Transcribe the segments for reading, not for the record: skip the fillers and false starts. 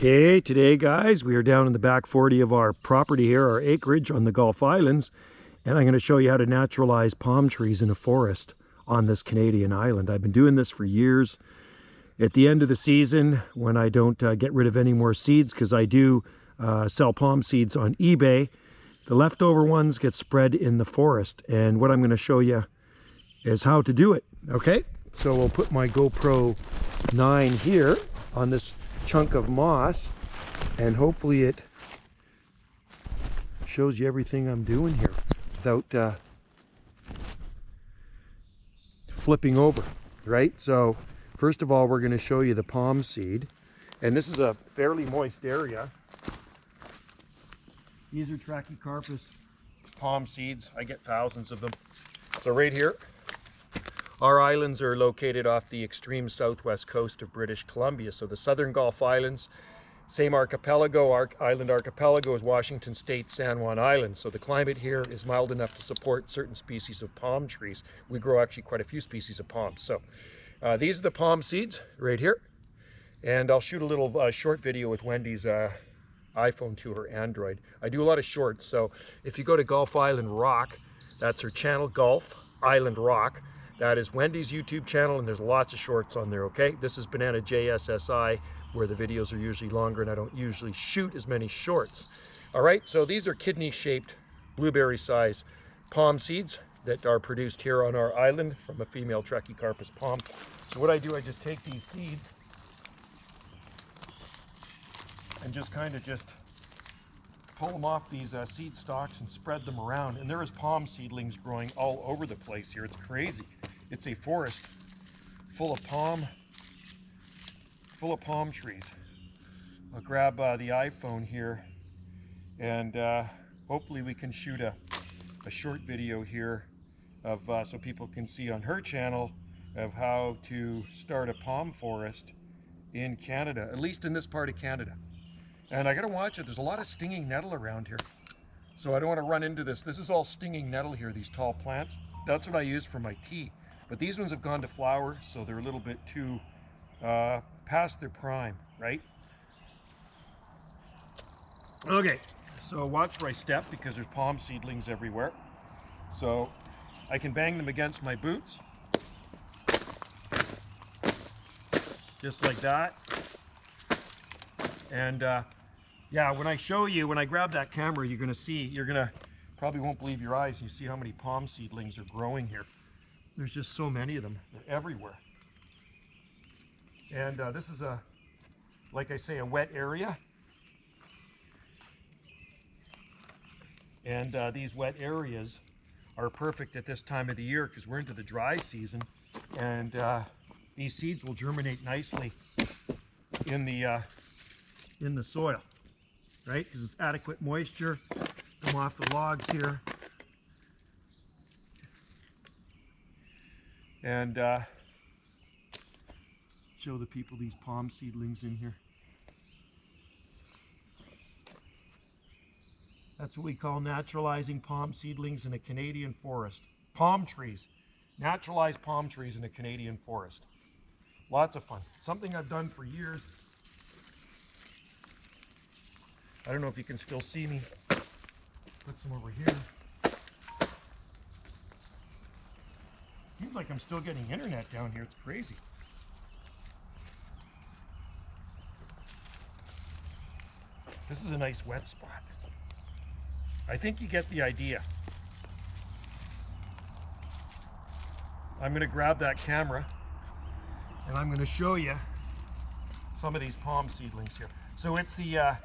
Okay, today guys, we are down in the back 40 of our property here, our acreage on the Gulf Islands, and I'm going to show you how to naturalize palm trees in a forest on this Canadian island. I've been doing this for years. At the end of the season, when I don't get rid of any more seeds, because I do sell palm seeds on eBay, the leftover ones get spread in the forest, and what I'm going to show you is how to do it. Okay, so we'll put my GoPro 9 here on this chunk of moss, and hopefully it shows you everything I'm doing here without flipping over, right? So first of all, we're going to show you the palm seed, and this is a fairly moist area. These are Trachycarpus palm seeds. I get thousands of them. So right here, our islands are located off the extreme southwest coast of British Columbia. So the southern Gulf Islands, same archipelago, island archipelago as Washington State, San Juan Island. So the climate here is mild enough to support certain species of palm trees. We grow actually quite a few species of palms. So these are the palm seeds right here. And I'll shoot a little short video with Wendy's iPhone to her Android. I do a lot of shorts. So if you go to Gulf Island Rock, that's her channel, Gulf Island Rock. That is Wendy's YouTube channel, and there's lots of shorts on there, okay? This is Banana JSSI, where the videos are usually longer and I don't usually shoot as many shorts. All right, so these are kidney-shaped, blueberry-sized palm seeds that are produced here on our island from a female Trachycarpus palm. So what I do, I just take these seeds and just kind of just pull them off these seed stalks and spread them around. And there is palm seedlings growing all over the place here. It's crazy. It's a forest full of palm trees. I'll grab the iPhone here, and hopefully we can shoot a short video here of so people can see on her channel of how to start a palm forest in Canada, at least in this part of Canada. And I gotta watch it. There's a lot of stinging nettle around here, so I don't want to run into this. This is all stinging nettle here, these tall plants. That's what I use for my tea. But these ones have gone to flower, so they're a little bit too past their prime, right? Okay, so watch where I step because there's palm seedlings everywhere. So I can bang them against my boots, just like that. And yeah, when I show you, when I grab that camera, you're gonna see, probably won't believe your eyes. You see how many palm seedlings are growing here. There's just so many of them. They're everywhere. And this is like I say, a wet area. And these wet areas are perfect at this time of the year because we're into the dry season. And these seeds will germinate nicely in the soil, right? Because it's adequate moisture. Come off the logs here. And show the people these palm seedlings in here. That's what we call naturalizing palm seedlings in a Canadian forest. Palm trees. Naturalized palm trees in a Canadian forest. Lots of fun. Something I've done for years. I don't know if you can still see me. Put some over here. Seems like I'm still getting internet down here. It's crazy. This is a nice wet spot. I think you get the idea. I'm going to grab that camera and I'm going to show you some of these palm seedlings here. So it's the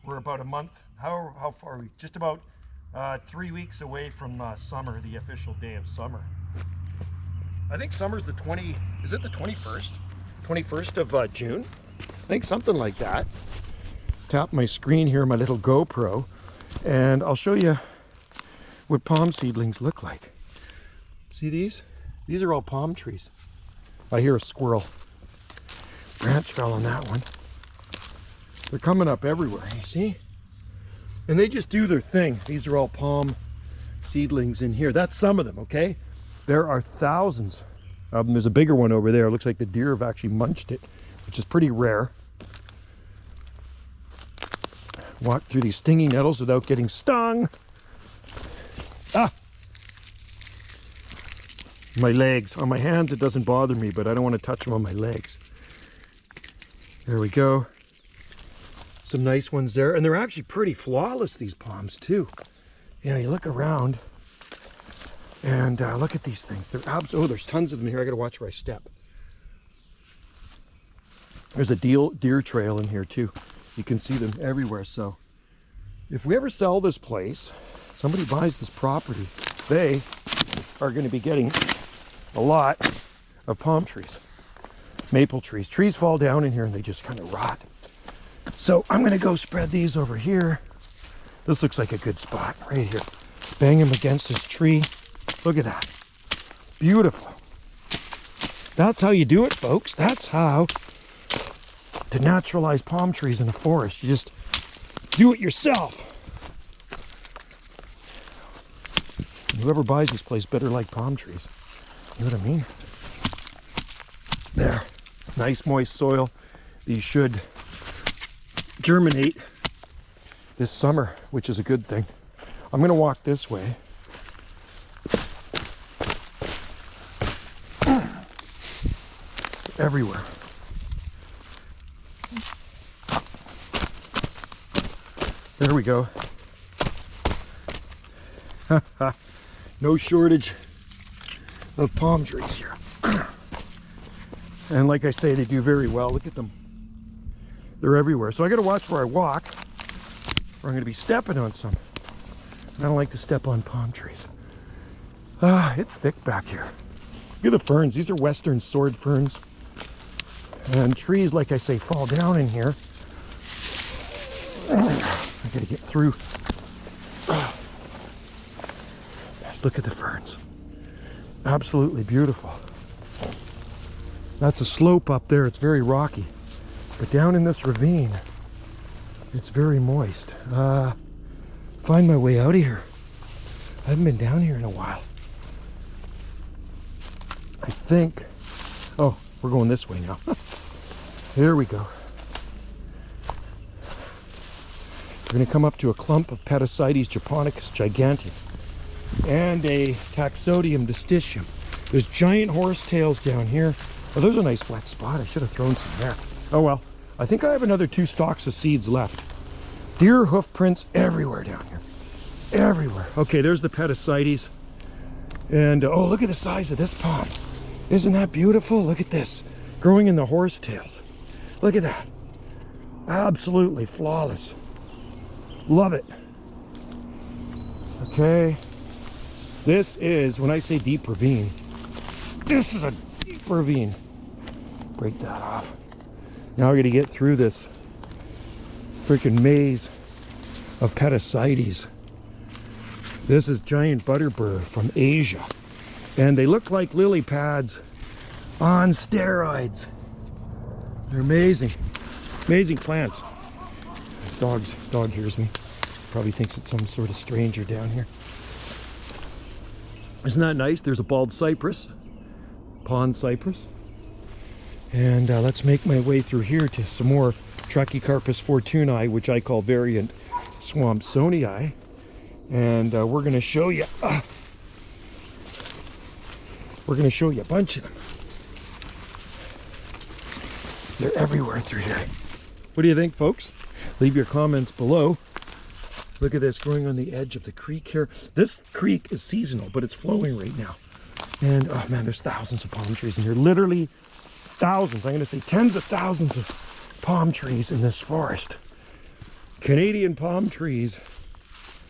we're about a month, how far are we? Just about 3 weeks away from summer, the official day of summer. I think summer's the 21st? 21st of June? I think something like that. Tap my screen here, my little GoPro, and I'll show you what palm seedlings look like. See these? These are all palm trees. I hear a squirrel. Branch fell on that one. They're coming up everywhere, you see? And they just do their thing. These are all palm seedlings in here. That's some of them, okay? There are thousands There's a bigger one over there. It looks like the deer have actually munched it, which is pretty rare. Walk through these stinging nettles without getting stung. Ah! My legs. On my hands it doesn't bother me, but I don't want to touch them on my legs. There we go. Some nice ones there. And they're actually pretty flawless, these palms too. You know, you look around and look at these things. They're oh, there's tons of them here. I gotta watch where I step. There's a deer trail in here too. You can see them everywhere. So if we ever sell this place, somebody buys this property, they are going to be getting a lot of palm trees, maple trees. Trees fall down in here and they just kind of rot. So I'm going to go spread these over here. This looks like a good spot right here. Bang them against this tree. Look at that. Beautiful. That's how you do it, folks. That's how to naturalize palm trees in a forest. You just do it yourself. Whoever buys this place better like palm trees. You know what I mean? There. Nice moist soil. These should germinate this summer, which is a good thing. I'm going to walk this way. Everywhere. There we go. No shortage of palm trees here. And like I say, they do very well. Look at them. They're everywhere. So I got to watch where I walk, or I'm going to be stepping on some. I don't like to step on palm trees. It's thick back here. Look at the ferns. These are western sword ferns. And trees, like I say, fall down in here. I gotta get through. Look at the ferns. Absolutely beautiful. That's a slope up there. It's very rocky. But down in this ravine, it's very moist. Find my way out of here. I haven't been down here in a while. I think... Oh, we're going this way now. Here we go. We're going to come up to a clump of Petasites japonicus giganteus and a Taxodium disticium. There's giant horsetails down here. Oh, there's a nice flat spot. I should have thrown some there. Oh well. I think I have another 2 stalks of seeds left. Deer hoof prints everywhere down here. Everywhere. Okay, there's the Petasites. And oh, look at the size of this palm. Isn't that beautiful? Look at this. Growing in the horsetails. Look at that. Absolutely flawless. Love it. Okay. This is, when I say deep ravine, this is a deep ravine. Break that off. Now we're going to get through this freaking maze of Petasites. This is giant butterbur from Asia. And they look like lily pads on steroids. They're amazing. Amazing plants. Dog hears me. Probably thinks it's some sort of stranger down here. Isn't that nice? There's a bald cypress. Pond cypress. And let's make my way through here to some more Trachycarpus fortunei, which I call variant Swampsonii. And we're going to show you... we're going to show you a bunch of them. They're everywhere through here. What do you think, folks? Leave your comments below. Look at this growing on the edge of the creek here. This creek is seasonal, but it's flowing right now. And oh man, there's thousands of palm trees in here. Literally thousands. I'm going to say tens of thousands of palm trees in this forest. Canadian palm trees.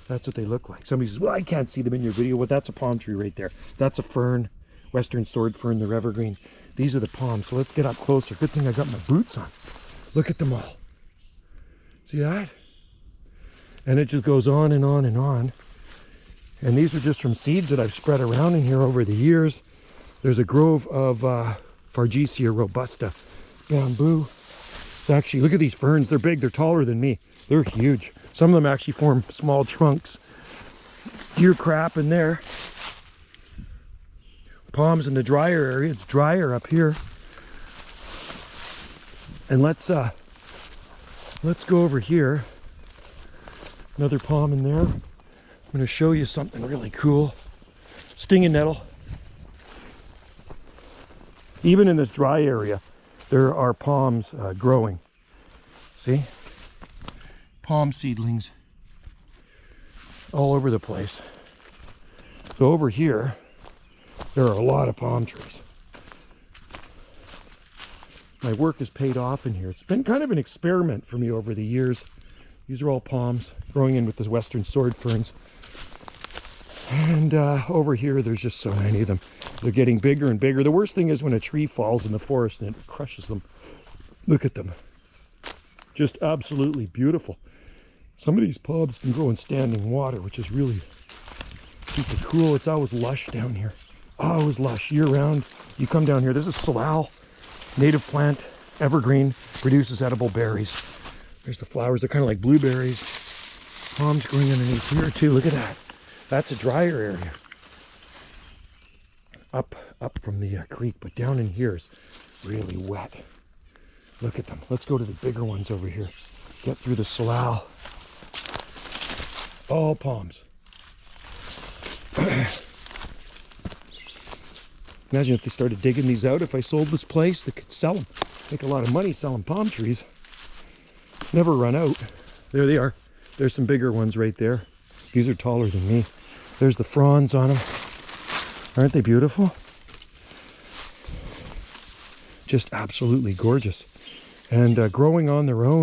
That's what they look like. Somebody says, well, I can't see them in your video. Well, that's a palm tree right there. That's a fern, western sword fern, the evergreen. These are the palms. So let's get up closer. Good thing I got my boots on. Look at them all. See that? And it just goes on and on and on. And these are just from seeds that I've spread around in here over the years. There's a grove of Fargesia robusta bamboo. It's actually, look at these ferns. They're big. They're taller than me. They're huge. Some of them actually form small trunks. Deer crap in there. palms in the drier area. It's drier up here. And let's go over here. Another palm in there. I'm going to show you something really cool. Stinging nettle. Even in this dry area, there are palms growing. See? Palm seedlings all over the place. So over here, there are a lot of palm trees. My work has paid off in here. It's been kind of an experiment for me over the years. These are all palms growing in with the western sword ferns. And over here, there's just so many of them. They're getting bigger and bigger. The worst thing is when a tree falls in the forest and it crushes them. Look at them. Just absolutely beautiful. Some of these palms can grow in standing water, which is really super cool. It's always lush down here. Always lush year round. You come down here, there's a salal, native plant, evergreen, produces edible berries. There's the flowers. They're kind of like blueberries. Palms growing underneath here too. Look at that. That's a drier area. Up from the creek, but down in here is really wet. Look at them. Let's go to the bigger ones over here. Get through the salal. All palms. Imagine if they started digging these out. If I sold this place, they could sell them. Make a lot of money selling palm trees. Never run out. There they are. There's some bigger ones right there. These are taller than me. There's the fronds on them. Aren't they beautiful? Just absolutely gorgeous. And growing on their own.